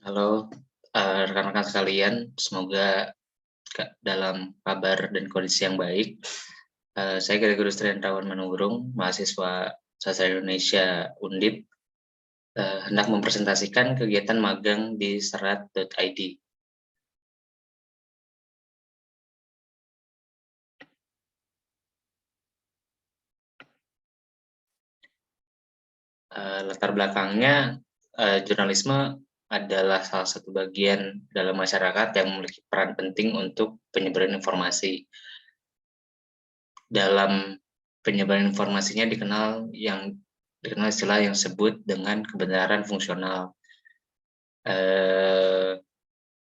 Halo, rekan-rekan sekalian, semoga dalam kabar dan kondisi yang baik. Saya Gregorius Gurustriantawan Manurung, mahasiswa sastra Indonesia Undip, hendak mempresentasikan kegiatan magang di serat.id. Latar belakangnya, jurnalisme adalah salah satu bagian dalam masyarakat yang memiliki peran penting untuk penyebaran informasi. Dalam penyebaran informasinya dikenal istilah yang disebut dengan kebenaran fungsional.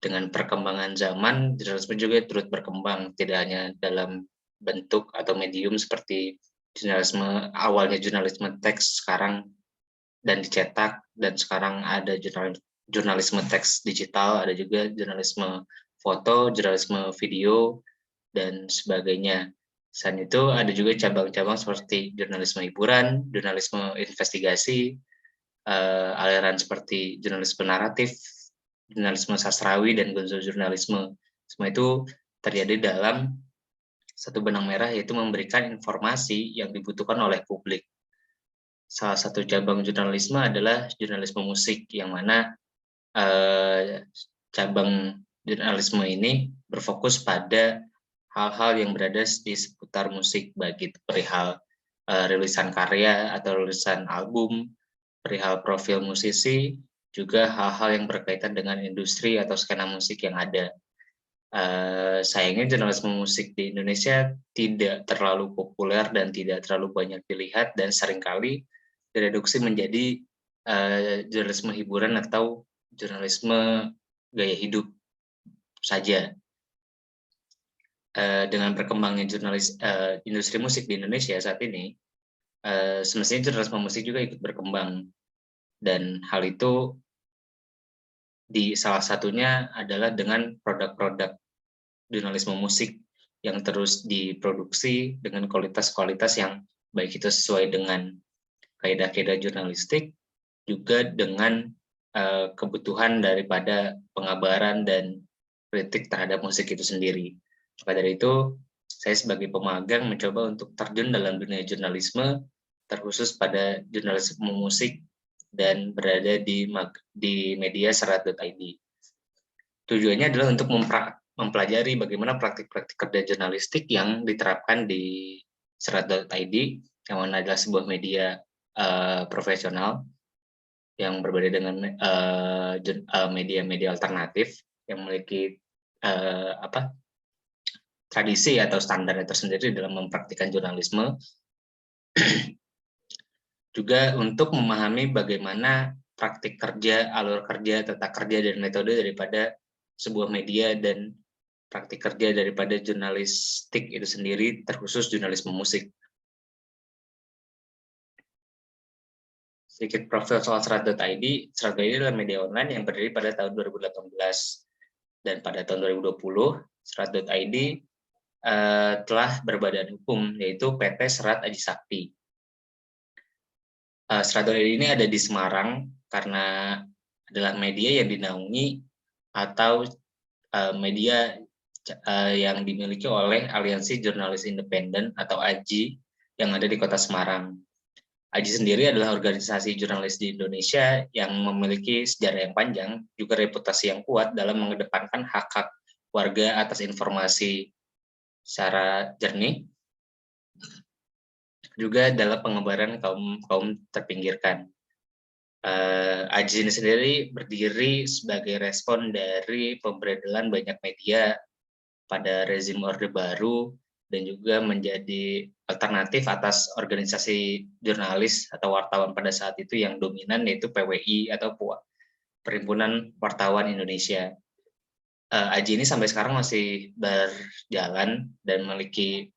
Dengan perkembangan zaman, jurnalisme juga turut berkembang, tidak hanya dalam bentuk atau medium seperti awalnya jurnalisme teks sekarang dan dicetak, dan sekarang ada jurnalisme teks digital, ada juga jurnalisme foto, jurnalisme video, dan sebagainya. Selain itu ada juga cabang-cabang seperti jurnalisme hiburan, jurnalisme investigasi, aliran seperti jurnalisme naratif, jurnalisme sastrawi, dan gonzo jurnalisme. Semua itu terjadi dalam satu benang merah, yaitu memberikan informasi yang dibutuhkan oleh publik. Salah satu cabang jurnalisme adalah jurnalisme musik, yang mana cabang jurnalisme ini berfokus pada hal-hal yang berada di seputar musik, baik itu perihal rilisan karya atau rilisan album, perihal profil musisi, juga hal-hal yang berkaitan dengan industri atau skena musik yang ada. Sayangnya jurnalisme musik di Indonesia tidak terlalu populer dan tidak terlalu banyak dilihat, dan seringkali direduksi menjadi jurnalisme hiburan atau jurnalisme gaya hidup saja. Dengan berkembangnya industri musik di Indonesia saat ini, semestinya jurnalisme musik juga ikut berkembang, dan hal itu salah satunya adalah dengan produk-produk jurnalisme musik yang terus diproduksi dengan kualitas-kualitas yang baik itu sesuai dengan kaidah-kaidah jurnalistik, juga dengan kebutuhan daripada pengabaran dan kritik terhadap musik itu sendiri. Maka dari itu, saya sebagai pemagang mencoba untuk terjun dalam dunia jurnalisme, terkhusus pada jurnalisme musik, dan berada di media serat.id. Tujuannya adalah untuk mempelajari bagaimana praktik-praktik kerja jurnalistik yang diterapkan di serat.id, yang mana adalah sebuah media profesional yang berbeda dengan media-media alternatif yang memiliki tradisi atau standarnya tersendiri dalam mempraktikkan jurnalisme. Juga untuk memahami bagaimana praktik kerja, alur kerja, tata kerja, dan metode daripada sebuah media, dan praktik kerja daripada jurnalistik itu sendiri, terkhusus jurnalisme musik. Sedikit profil soal serat.id. Serat.id adalah media online yang berdiri pada tahun 2018, dan pada tahun 2020 serat.id telah berbadan hukum, yaitu PT Serat Aji Sakti. Serat.id ini ada di Semarang karena adalah media yang dinaungi atau media yang dimiliki oleh Aliansi Jurnalis Independen atau AJI yang ada di Kota Semarang. AJI sendiri adalah organisasi jurnalis di Indonesia yang memiliki sejarah yang panjang, juga reputasi yang kuat dalam mengedepankan hak-hak warga atas informasi secara jernih, juga dalam pengembaraan kaum terpinggirkan. AJI ini sendiri berdiri sebagai respon dari pemberedelan banyak media pada rezim Orde Baru, dan juga menjadi alternatif atas organisasi jurnalis atau wartawan pada saat itu yang dominan, yaitu PWI atau Perhimpunan Wartawan Indonesia. AJI ini sampai sekarang masih berjalan dan memiliki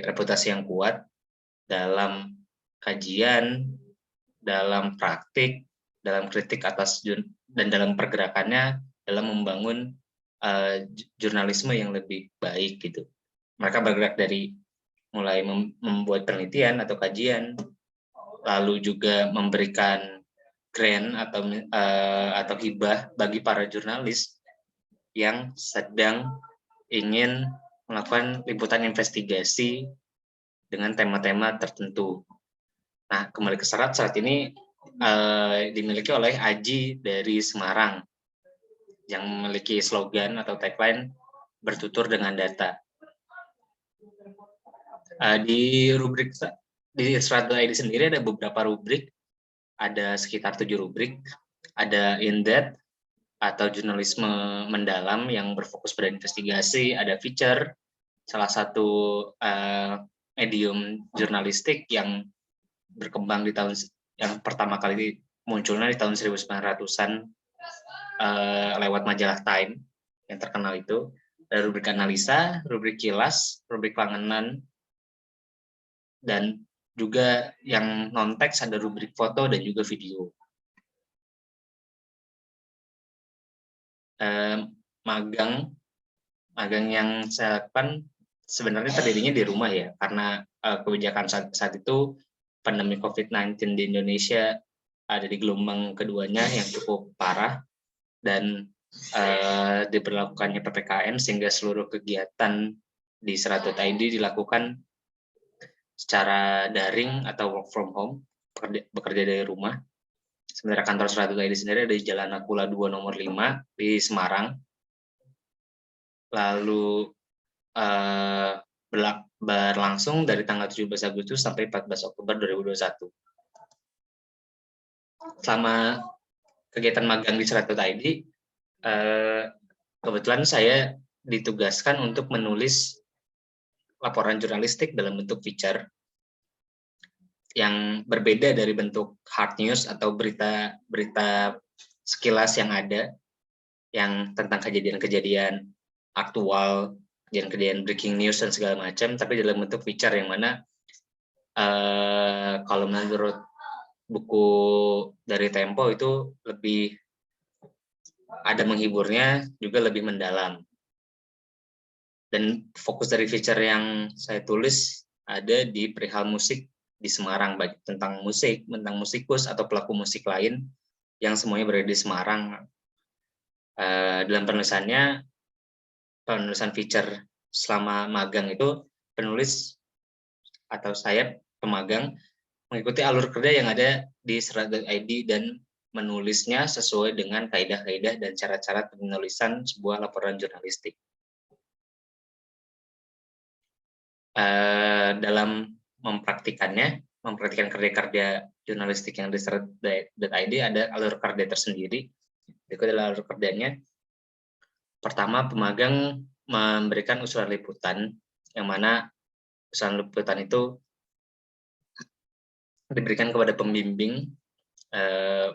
reputasi yang kuat dalam kajian, dalam praktik, dalam kritik dan dalam pergerakannya dalam membangun jurnalisme yang lebih baik gitu. Mereka bergerak dari mulai membuat penelitian atau kajian, lalu juga memberikan grant atau hibah bagi para jurnalis yang sedang ingin melakukan liputan investigasi dengan tema-tema tertentu. Nah, kembali ke Serat ini dimiliki oleh Aji dari Semarang yang memiliki slogan atau tagline bertutur dengan data. Di rubrik di Serat.id sendiri ada beberapa rubrik, ada sekitar 7 rubrik. Ada in-depth atau jurnalisme mendalam yang berfokus pada investigasi, ada feature, salah satu medium jurnalistik yang berkembang di tahun yang pertama kali munculnya di tahun 1900-an lewat majalah Time yang terkenal itu. Ada rubrik analisa, rubrik kilas, rubrik langenan, dan juga yang non-teks ada rubrik foto dan juga video. Magang yang saya lakukan sebenarnya terdirinya di rumah ya, karena kebijakan saat itu pandemi COVID-19 di Indonesia ada di gelombang keduanya yang cukup parah, dan diberlakukannya PPKM sehingga seluruh kegiatan di Serat.id dilakukan secara daring atau work from home, bekerja dari rumah. Sebenarnya kantor Serat.id sendiri ada di Jalan Nakula 2 nomor 5 di Semarang. Lalu berlangsung dari tanggal 17 Agustus sampai 14 Oktober 2021. Selama kegiatan magang di Serat.id, kebetulan saya ditugaskan untuk menulis laporan jurnalistik dalam bentuk feature yang berbeda dari bentuk hard news atau berita sekilas yang ada, yang tentang kejadian-kejadian aktual, kejadian breaking news dan segala macam, tapi dalam bentuk feature yang mana kalau menurut buku dari Tempo itu lebih ada menghiburnya, juga lebih mendalam. Dan fokus dari feature yang saya tulis ada di perihal musik di Semarang, baik tentang musik, tentang musikus atau pelaku musik lain yang semuanya berada di Semarang. Dalam penulisan feature selama magang itu, penulis atau saya pemagang mengikuti alur kerja yang ada di Serat.id dan menulisnya sesuai dengan kaidah-kaidah dan cara-cara penulisan sebuah laporan jurnalistik. Dalam mempraktikkan kerja-kerja jurnalistik yang di Serat.id ada alur kerja tersendiri. Berikut adalah alur kerjanya. Pertama, pemagang memberikan usulan liputan, yang mana usulan liputan itu diberikan kepada pembimbing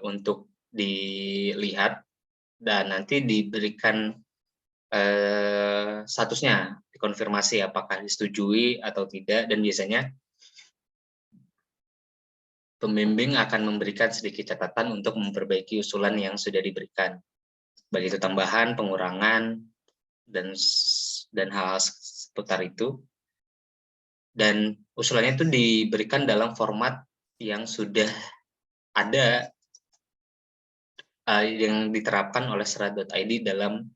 untuk dilihat dan nanti diberikan statusnya, dikonfirmasi apakah disetujui atau tidak, dan biasanya pembimbing akan memberikan sedikit catatan untuk memperbaiki usulan yang sudah diberikan, baik itu tambahan, pengurangan, dan hal-hal seputar itu. Dan usulannya itu diberikan dalam format yang sudah ada yang diterapkan oleh Serat.id dalam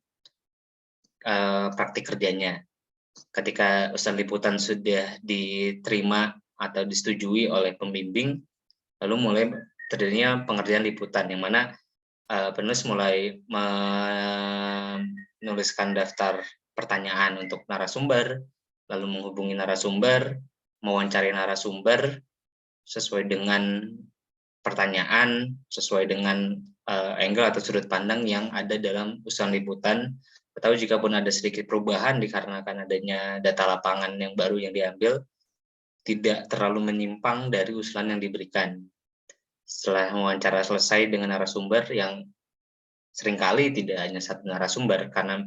praktik kerjanya. Ketika usulan liputan sudah diterima atau disetujui oleh pembimbing, lalu mulai terjadinya pengerjaan liputan, yang mana penulis mulai menuliskan daftar pertanyaan untuk narasumber, lalu menghubungi narasumber, mewawancari narasumber sesuai dengan pertanyaan, sesuai dengan angle atau sudut pandang yang ada dalam usulan liputan, atau jika pun ada sedikit perubahan dikarenakan adanya data lapangan yang baru yang diambil, tidak terlalu menyimpang dari usulan yang diberikan. Setelah wawancara selesai dengan narasumber, yang seringkali tidak hanya satu narasumber karena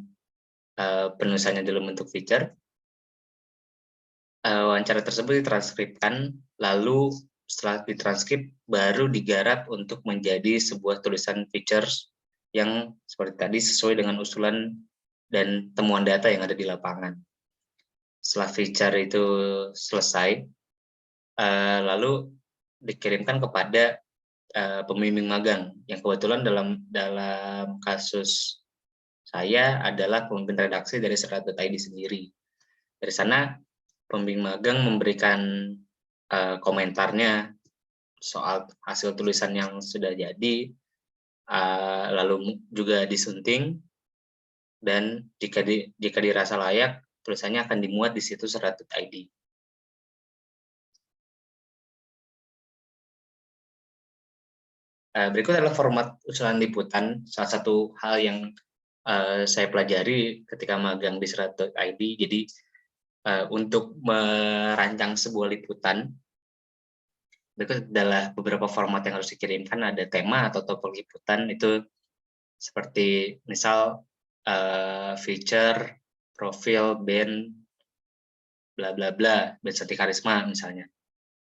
penulisannya dalam bentuk feature, wawancara tersebut ditranskripkan, lalu setelah ditranskrip baru digarap untuk menjadi sebuah tulisan features yang seperti tadi sesuai dengan usulan dan temuan data yang ada di lapangan. Setelah feature itu selesai, lalu dikirimkan kepada pembimbing magang, yang kebetulan dalam kasus saya adalah pemimpin redaksi dari Serat.id sendiri. Dari sana pembimbing magang memberikan komentarnya soal hasil tulisan yang sudah jadi, lalu juga disunting, dan jika dirasa layak, tulisannya akan dimuat di situs Serat.id. Berikut adalah format usulan liputan, salah satu hal yang saya pelajari ketika magang di Serat.id. Jadi untuk merancang sebuah liputan, berikut adalah beberapa format yang harus dikirimkan. Ada tema atau topik liputan, itu seperti misal feature, profil, band, bla bla bla, band Sati Karisma misalnya.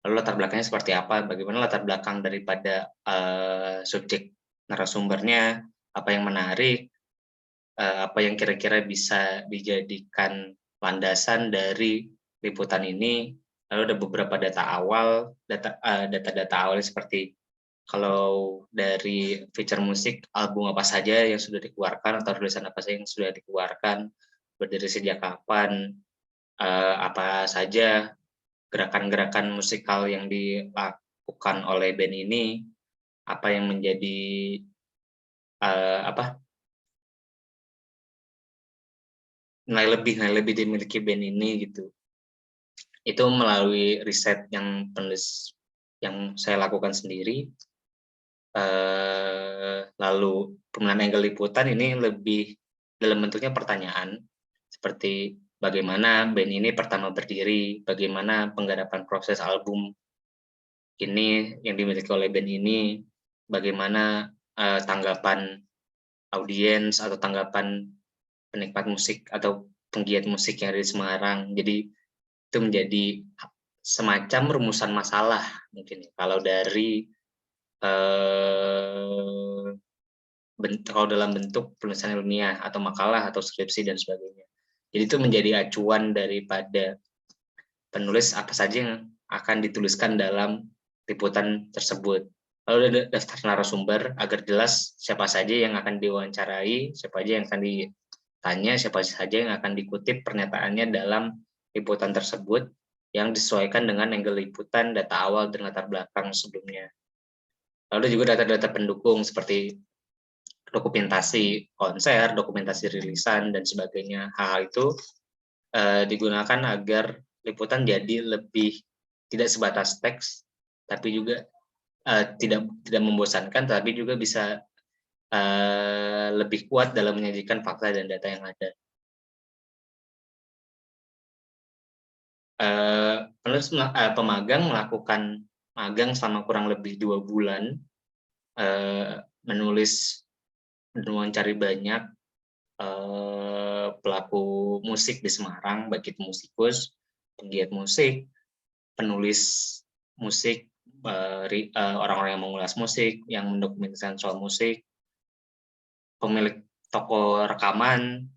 Lalu latar belakangnya seperti apa, bagaimana latar belakang daripada subjek narasumbernya, apa yang menarik, apa yang kira-kira bisa dijadikan landasan dari liputan ini. Lalu ada beberapa data awal, data-data awalnya seperti kalau dari feature musik, album apa saja yang sudah dikeluarkan atau rilisan apa saja yang sudah dikeluarkan, berdiri sejak kapan, apa saja gerakan-gerakan musikal yang dilakukan oleh band ini, apa yang menjadi nilai lebih dimiliki band ini gitu. Itu melalui riset yang saya lakukan sendiri. Lalu pemilihan angle liputan ini lebih dalam bentuknya pertanyaan, seperti bagaimana band ini pertama berdiri, bagaimana penggarapan proses album ini yang dimiliki oleh band ini, bagaimana tanggapan audiens atau tanggapan penikmat musik atau penggiat musik yang ada di Semarang. Jadi itu menjadi semacam rumusan masalah mungkin. Kalau dari kalau dalam bentuk penulisan ilmiah atau makalah atau skripsi dan sebagainya. Jadi itu menjadi acuan daripada penulis apa saja yang akan dituliskan dalam liputan tersebut. Lalu ada daftar narasumber agar jelas siapa saja yang akan diwawancarai, siapa saja yang akan ditanya, siapa saja yang akan dikutip pernyataannya dalam liputan tersebut yang disesuaikan dengan angle liputan, data awal, dan latar belakang sebelumnya. Lalu juga data-data pendukung seperti dokumentasi konser, dokumentasi rilisan, dan sebagainya. Hal itu digunakan agar liputan jadi lebih tidak sebatas teks, tapi juga tidak membosankan, tapi juga bisa lebih kuat dalam menyajikan fakta dan data yang ada. Penulis pemagang melakukan magang selama kurang lebih 2 bulan, menulis dan mencari banyak pelaku musik di Semarang, baik itu musikus, penggiat musik, penulis musik, orang-orang yang mengulas musik, yang mendokumentasikan soal musik, pemilik toko rekaman,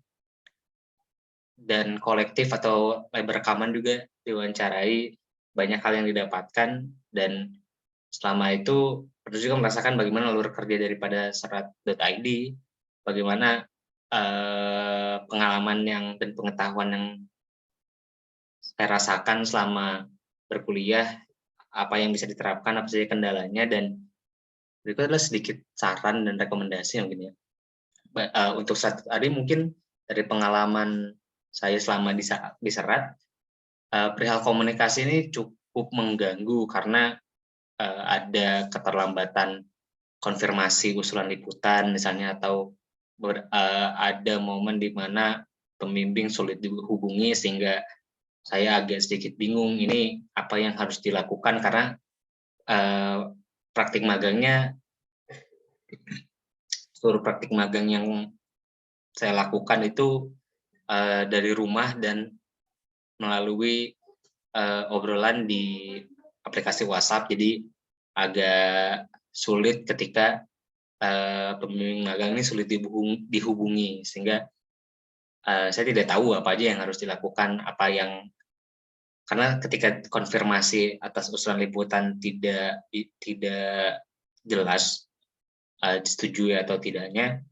dan kolektif atau label rekaman juga diwawancarai. Banyak hal yang didapatkan, dan selama itu penulis juga merasakan bagaimana alur kerja daripada Serat.id, bagaimana pengalaman dan pengetahuan yang saya rasakan selama berkuliah, apa yang bisa diterapkan, apa saja kendalanya, dan berikut adalah sedikit saran dan rekomendasi mungkin ya. Untuk Serat.id mungkin dari pengalaman saya selama di Serat, perihal komunikasi ini cukup mengganggu karena ada keterlambatan konfirmasi usulan liputan misalnya, atau ada momen di mana pembimbing sulit dihubungi sehingga saya agak sedikit bingung ini apa yang harus dilakukan, karena seluruh praktik magang yang saya lakukan itu dari rumah dan melalui obrolan di aplikasi WhatsApp, jadi agak sulit ketika pembimbing magang ini sulit dihubungi, sehingga saya tidak tahu apa aja yang harus dilakukan, karena ketika konfirmasi atas usulan liputan tidak jelas disetujui atau tidaknya,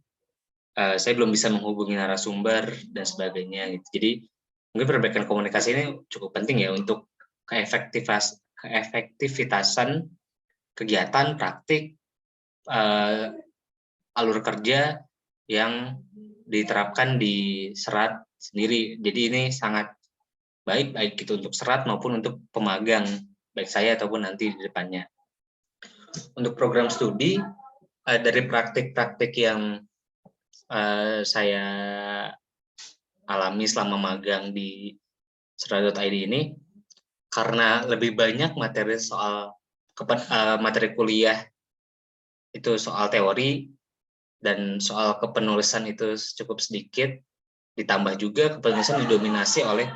saya belum bisa menghubungi narasumber dan sebagainya gitu. Jadi mungkin perbaikan komunikasi ini cukup penting ya untuk keefektivitasan kegiatan praktik alur kerja yang diterapkan di serat sendiri. Jadi ini sangat baik itu untuk serat maupun untuk pemagang, baik saya ataupun nanti di depannya. Untuk program studi, dari praktik-praktik yang saya alami selama magang di serat.id ini, karena lebih banyak materi materi kuliah itu soal teori dan soal kepenulisan itu cukup sedikit, ditambah juga kepenulisan didominasi oleh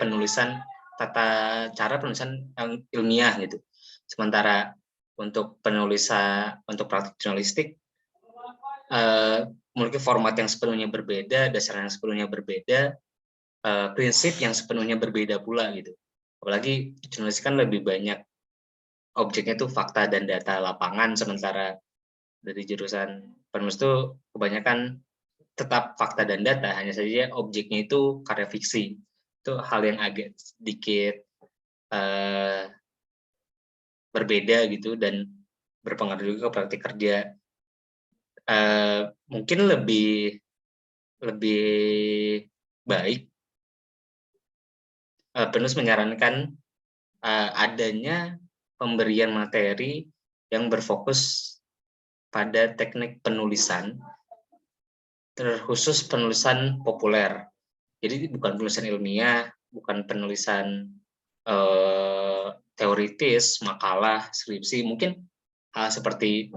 tata cara penulisan yang ilmiah gitu. Sementara untuk praktik jurnalistik memiliki format yang sepenuhnya berbeda, dasar yang sepenuhnya berbeda, prinsip yang sepenuhnya berbeda pula gitu. Apalagi jurnalistik kan lebih banyak objeknya itu fakta dan data lapangan, sementara dari jurusan penulis itu kebanyakan tetap fakta dan data, hanya saja objeknya itu karya fiksi. Itu hal yang agak sedikit berbeda gitu dan berpengaruh juga ke praktik kerja. Mungkin lebih baik penulis menyarankan adanya pemberian materi yang berfokus pada teknik penulisan, terkhusus penulisan populer. Jadi bukan penulisan ilmiah, bukan penulisan teoritis, makalah, skripsi, mungkin hal seperti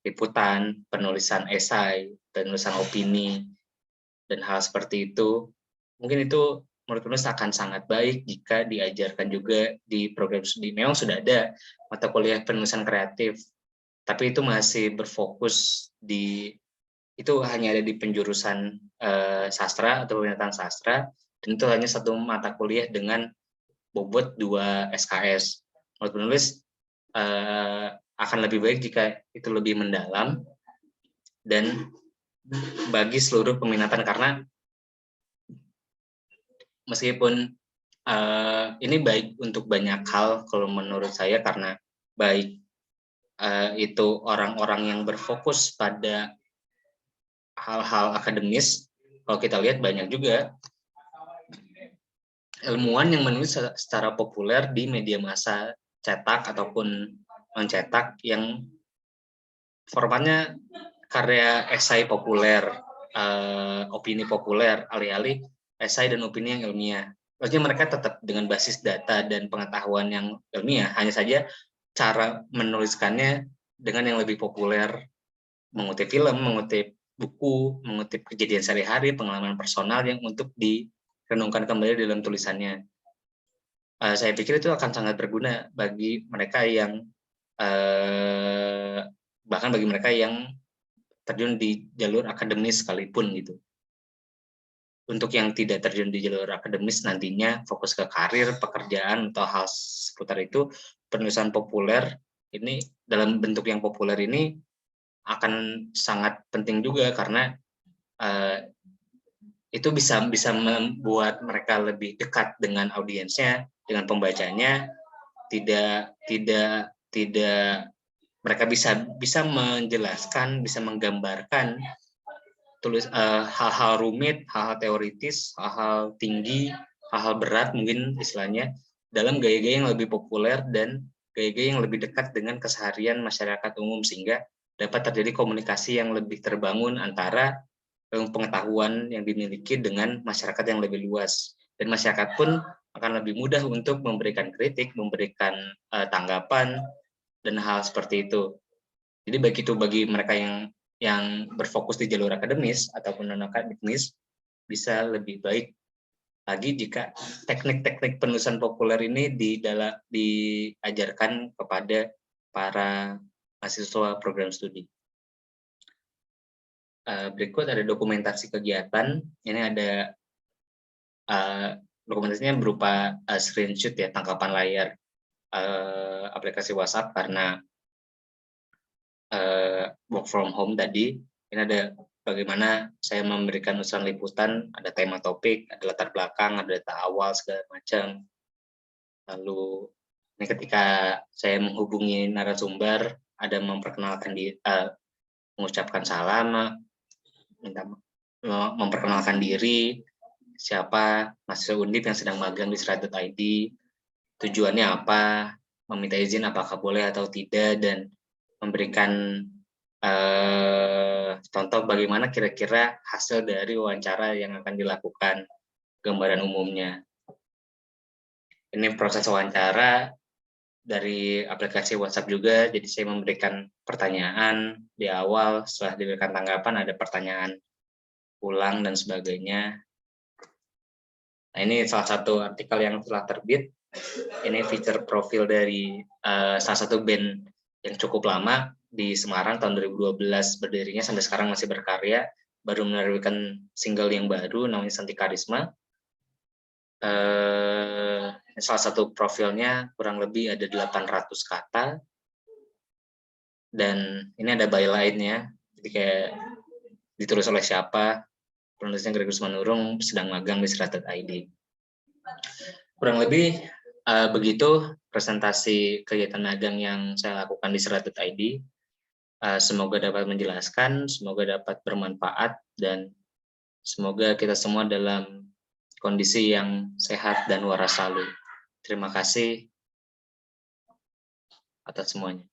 liputan, penulisan esai, penulisan opini, dan hal seperti itu. Mungkin itu menurut penulis akan sangat baik jika diajarkan juga di program studi. Memang sudah ada mata kuliah penulisan kreatif, tapi itu masih berfokus itu hanya ada di penjurusan sastra atau pendidikan sastra, dan itu hanya satu mata kuliah dengan bobot 2 SKS. Menurut penulis akan lebih baik jika itu lebih mendalam dan bagi seluruh peminatan, karena meskipun ini baik untuk banyak hal kalau menurut saya, karena baik itu orang-orang yang berfokus pada hal-hal akademis. Kalau kita lihat banyak juga ilmuwan yang menulis secara populer di media massa cetak ataupun non-cetak yang formatnya karya esai populer, opini populer, alih-alih esai dan opini yang ilmiah. Maksudnya mereka tetap dengan basis data dan pengetahuan yang ilmiah, hanya saja cara menuliskannya dengan yang lebih populer, mengutip film, mengutip buku, mengutip kejadian sehari-hari, pengalaman personal yang untuk direnungkan kembali dalam tulisannya. Saya pikir itu akan sangat berguna bagi mereka yang bahkan bagi mereka yang terjun di jalur akademis sekalipun gitu. Untuk yang tidak terjun di jalur akademis nantinya fokus ke karir, pekerjaan atau hal seputar itu, penulisan populer ini dalam bentuk yang populer ini akan sangat penting juga, karena itu bisa membuat mereka lebih dekat dengan audiensnya, dengan pembacanya, tidak mereka bisa menjelaskan, bisa menggambarkan hal-hal rumit, hal-hal teoritis, hal-hal tinggi, hal-hal berat mungkin istilahnya, dalam gaya-gaya yang lebih populer dan gaya-gaya yang lebih dekat dengan keseharian masyarakat umum, sehingga dapat terjadi komunikasi yang lebih terbangun antara pengetahuan yang dimiliki dengan masyarakat yang lebih luas, dan masyarakat pun akan lebih mudah untuk memberikan kritik, memberikan tanggapan dan hal seperti itu. Jadi baik itu bagi mereka yang berfokus di jalur akademis ataupun non akademis, bisa lebih baik lagi jika teknik-teknik penulisan populer ini diajarkan kepada para mahasiswa program studi. Berikut ada dokumentasi kegiatan. Ini ada dokumentasinya berupa screenshot ya, tangkapan layar aplikasi WhatsApp, karena work from home tadi, ini ada bagaimana saya memberikan usulan liputan, ada tema topik, ada latar belakang, ada data awal, segala macam. Lalu ini ketika saya menghubungi narasumber, ada memperkenalkan mengucapkan salam, memperkenalkan diri, siapa mahasiswa Undip yang sedang magang di Serat.id, tujuannya apa, meminta izin apakah boleh atau tidak, dan memberikan contoh bagaimana kira-kira hasil dari wawancara yang akan dilakukan, gambaran umumnya. Ini proses wawancara dari aplikasi WhatsApp juga, jadi saya memberikan pertanyaan di awal, setelah diberikan tanggapan ada pertanyaan ulang dan sebagainya. Nah, ini salah satu artikel yang telah terbit. Ini feature profil dari salah satu band yang cukup lama di Semarang, tahun 2012 berdirinya, sampai sekarang masih berkarya, baru menerbitkan single yang baru namanya Santi Karisma. Salah satu profilnya kurang lebih ada 800 kata, dan ini ada byline-nya, jadi kayak ditulis oleh siapa, penulisnya Gregus Manurung, sedang magang di Serat.id. Kurang lebih begitu presentasi kegiatan magang yang saya lakukan di Serat.id. Semoga dapat menjelaskan, semoga dapat bermanfaat, dan semoga kita semua dalam kondisi yang sehat dan waras selalu. Terima kasih atas semuanya.